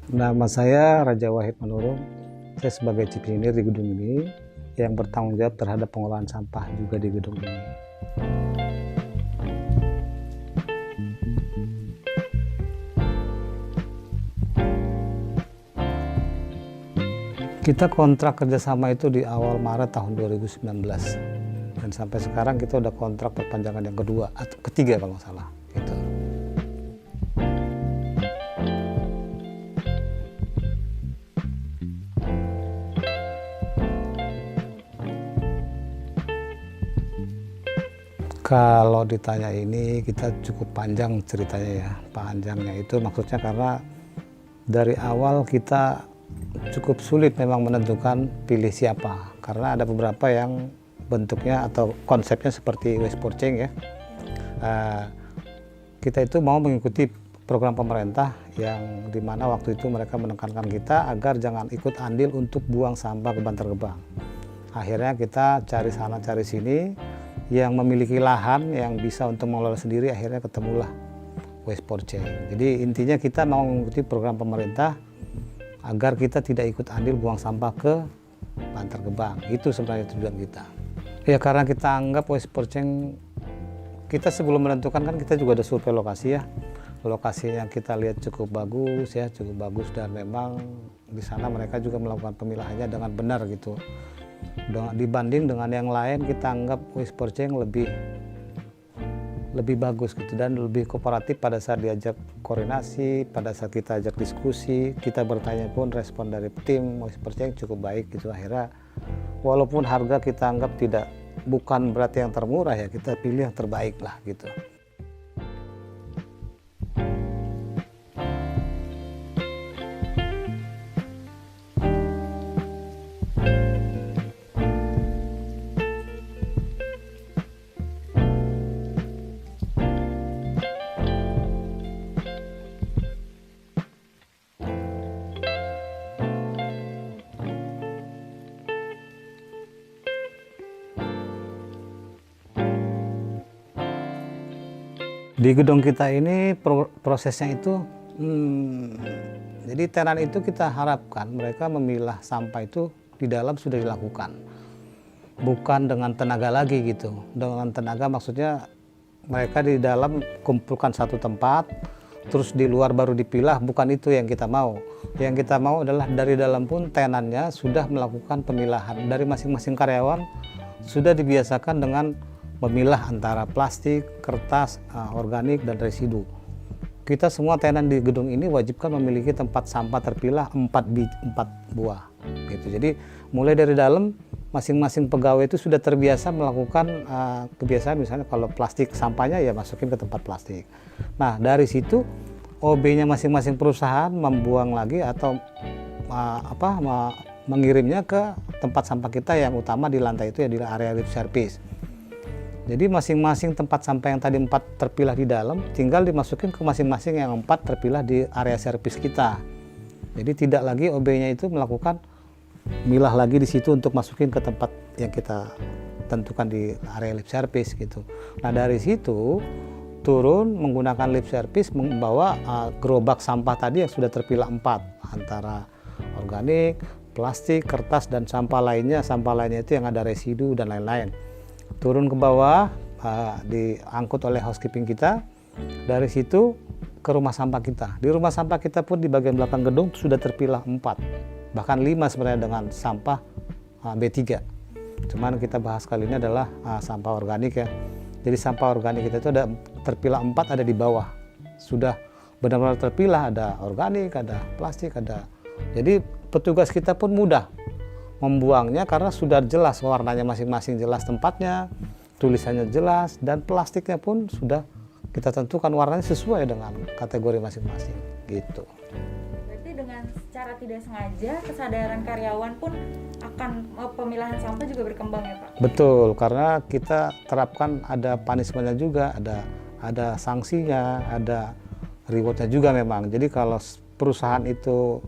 Nama saya Raja Wahid Manurung. Saya sebagai chief engineer di gedung ini yang bertanggung jawab terhadap pengolahan sampah juga di gedung ini. Kita kontrak kerjasama itu di awal Maret tahun 2019 dan sampai sekarang kita udah kontrak perpanjangan yang kedua atau ketiga kalau nggak salah. Gitu. Kalau ditanya ini kita cukup panjang ceritanya ya. Panjangnya itu maksudnya karena dari awal kita cukup sulit memang menentukan pilih siapa. Karena ada beberapa yang bentuknya atau konsepnya seperti waste for change ya. Kita itu mau mengikuti program pemerintah yang dimana waktu itu mereka menekankan kita agar jangan ikut andil untuk buang sampah ke Bantar Gebang. Akhirnya kita cari sana cari sini, yang memiliki lahan yang bisa untuk mengelola sendiri, akhirnya ketemulah waste for change. Jadi intinya kita mau mengikuti program pemerintah agar kita tidak ikut andil buang sampah ke Bantar Gebang. Itu sebenarnya tujuan kita. Ya karena kita anggap waste for change, kita sebelum menentukan kan kita juga ada survei lokasi ya. Lokasi yang kita lihat cukup bagus ya, cukup bagus dan memang di sana mereka juga melakukan pemilahannya dengan benar gitu. Dibanding dengan yang lain kita anggap waste for change lebih bagus gitu dan lebih kooperatif pada saat diajak koordinasi, pada saat kita ajak diskusi, kita bertanya pun respon dari tim waste for change cukup baik gitu. Akhirnya walaupun harga kita anggap bukan berarti yang termurah ya, kita pilih yang terbaik lah gitu. Di gedung kita ini prosesnya itu, jadi tenan itu kita harapkan mereka memilah sampah itu di dalam sudah dilakukan. Bukan dengan tenaga lagi gitu. Dengan tenaga maksudnya mereka di dalam kumpulkan satu tempat, terus di luar baru dipilah, bukan itu yang kita mau. Yang kita mau adalah dari dalam pun tenannya sudah melakukan pemilahan. Dari masing-masing karyawan sudah dibiasakan dengan memilah antara plastik, kertas, organik, dan residu. Kita semua tenan di gedung ini wajibkan memiliki tempat sampah terpilah 4 buah. Gitu. Jadi mulai dari dalam masing-masing pegawai itu sudah terbiasa melakukan kebiasaan misalnya kalau plastik sampahnya ya masukin ke tempat plastik. Nah dari situ OB-nya masing-masing perusahaan membuang lagi atau mengirimnya ke tempat sampah kita yang utama di lantai itu ya di area lift service. Jadi masing-masing tempat sampah yang tadi 4 terpilah di dalam tinggal dimasukin ke masing-masing yang 4 terpilah di area servis kita. Jadi tidak lagi OB-nya itu melakukan milah lagi di situ untuk masukin ke tempat yang kita tentukan di area lift service gitu. Nah dari situ turun menggunakan lift service membawa gerobak sampah tadi yang sudah terpilah 4 antara organik, plastik, kertas dan sampah lainnya itu yang ada residu dan lain-lain. Turun ke bawah, diangkut oleh housekeeping kita, dari situ ke rumah sampah kita. Di rumah sampah kita pun di bagian belakang gedung sudah terpilah 4, bahkan 5 sebenarnya dengan sampah B3. Cuman kita bahas kali ini adalah sampah organik ya. Jadi sampah organik kita itu ada terpilah 4 ada di bawah. Sudah benar-benar terpilah, ada organik, ada plastik, ada. Jadi petugas kita pun mudah membuangnya karena sudah jelas warnanya masing-masing, jelas tempatnya, tulisannya jelas, dan plastiknya pun sudah kita tentukan warnanya sesuai dengan kategori masing-masing gitu. Berarti dengan secara tidak sengaja kesadaran karyawan pun akan pemilahan sampah juga berkembang ya Pak? Betul, karena kita terapkan ada punishment-nya juga, ada sanksinya, ada reward-nya juga memang. Jadi kalau perusahaan itu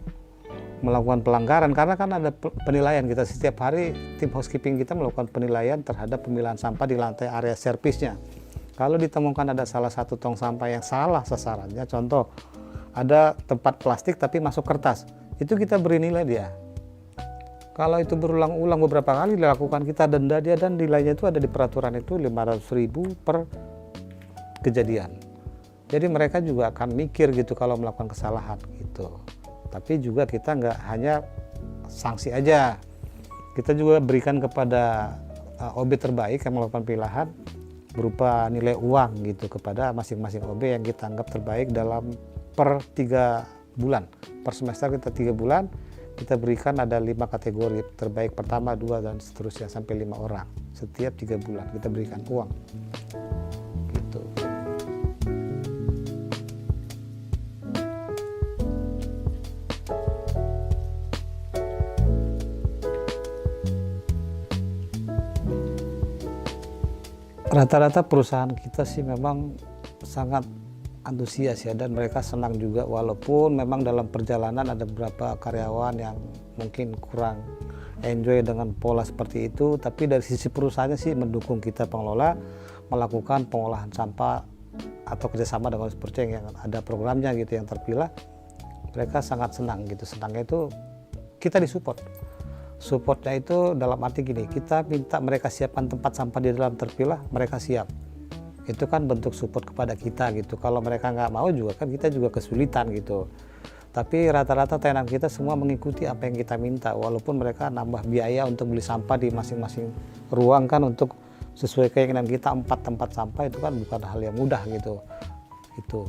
melakukan pelanggaran, karena kan ada penilaian kita setiap hari, tim housekeeping kita melakukan penilaian terhadap pemilahan sampah di lantai area servisnya. Kalau ditemukan ada salah satu tong sampah yang salah sasarannya, contoh ada tempat plastik tapi masuk kertas, itu kita beri nilai dia. Kalau itu berulang-ulang beberapa kali dilakukan, kita denda dia, dan nilainya itu ada di peraturan itu 500.000 per kejadian. Jadi mereka juga akan mikir gitu kalau melakukan kesalahan gitu. Tapi juga kita nggak hanya sanksi aja, kita juga berikan kepada OB terbaik yang melakukan pemilahan berupa nilai uang gitu kepada masing-masing OB yang kita anggap terbaik dalam per 3 bulan. Per semester kita 3 bulan, kita berikan ada 5 kategori, terbaik pertama, 2, dan seterusnya sampai 5 orang. Setiap 3 bulan kita berikan uang gitu. Rata-rata perusahaan kita sih memang sangat antusias ya, dan mereka senang juga, walaupun memang dalam perjalanan ada beberapa karyawan yang mungkin kurang enjoy dengan pola seperti itu, tapi dari sisi perusahaannya sih mendukung kita pengelola melakukan pengolahan sampah atau kerjasama dengan seperti yang ada programnya gitu yang terpilah. Mereka sangat senang gitu. Senangnya itu kita disupport. Supportnya itu dalam arti gini, kita minta mereka siapkan tempat sampah di dalam terpilah, mereka siap. Itu kan bentuk support kepada kita gitu. Kalau mereka nggak mau juga kan kita juga kesulitan gitu. Tapi rata-rata tenan kita semua mengikuti apa yang kita minta, walaupun mereka nambah biaya untuk beli sampah di masing-masing ruang kan, untuk sesuai keinginan kita 4 tempat sampah itu kan bukan hal yang mudah gitu. Itu.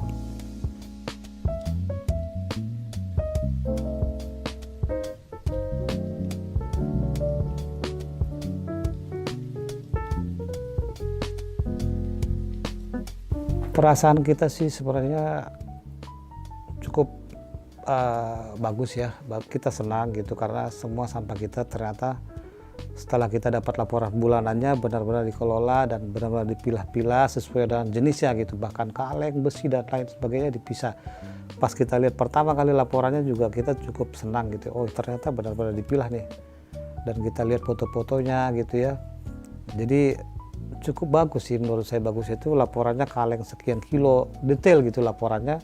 Perasaan kita sih sebenarnya cukup bagus ya, kita senang gitu karena semua sampah kita ternyata setelah kita dapat laporan bulanannya benar-benar dikelola dan benar-benar dipilah-pilah sesuai dengan jenisnya gitu, bahkan kaleng, besi, dan lain sebagainya dipisah. Pas kita lihat pertama kali laporannya juga kita cukup senang gitu, oh ternyata benar-benar dipilah nih, dan kita lihat foto-fotonya gitu ya. Jadi cukup bagus sih menurut saya, bagus itu laporannya, kaleng sekian kilo, detail gitu laporannya.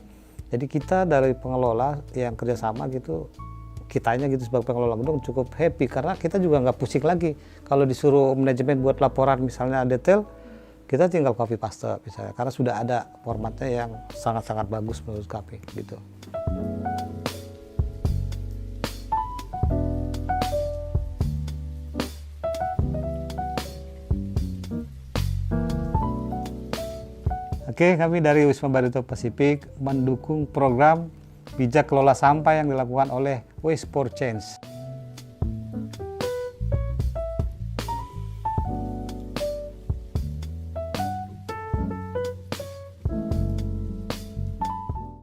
Jadi kita dari pengelola yang kerjasama gitu, kitanya gitu sebagai pengelola gedung cukup happy karena kita juga nggak pusing lagi kalau disuruh manajemen buat laporan misalnya detail, kita tinggal copy paste misalnya, karena sudah ada formatnya yang sangat-sangat bagus menurut kami gitu. Oke, kami dari Wisma Barito Pasifik mendukung program bijak kelola sampah yang dilakukan oleh Waste for Change.